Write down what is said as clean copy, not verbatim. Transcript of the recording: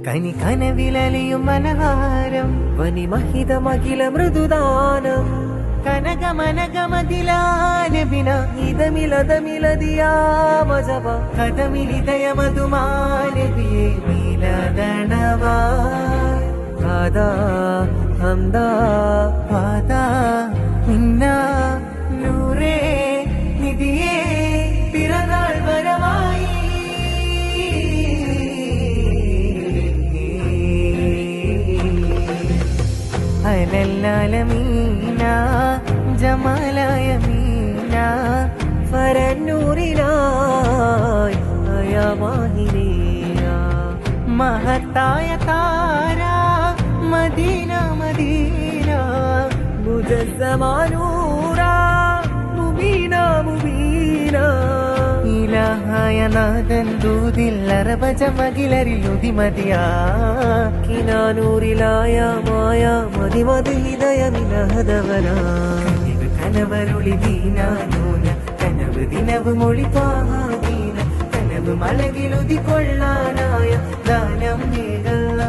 കനി കനവിലലിയും മനഹാരം വനിമഹിതമഖില മൃദുദാനം കനകമനകമതിലാനബിന ഇതമിലതമിലതിയാമജവ കഥമിലിതയമതുമാനബിയെ നീലദണവാ കാദാ ഹംദാ വാദാ മിന്ന നൂറേ നിധിയേ പിറന്നാൾ വരമായി അലല്ലാലമീന ജമാലായ മീന ഫരന്നൂറിനായി അയമാഹിനീയ മഹത്തായ താര മദീന മദീന മുജസ്സമാനൂറ മുബീന മുബീന ഇലാഹായ നാഥൻ ദൂതിൽ അറബജമകിലരിൽ ഉദിമതിയാ കിനാനൂറിലായ മായ മതിമതി ഹിതയമിനഹദവനാ കനവരുളി ദീനാനൂന കനവ് ദിനവ് മൊഴി പാഹാദീന കനവ് മലകിലുതി കൊള്ളാനായ ദാനം നീടല്ല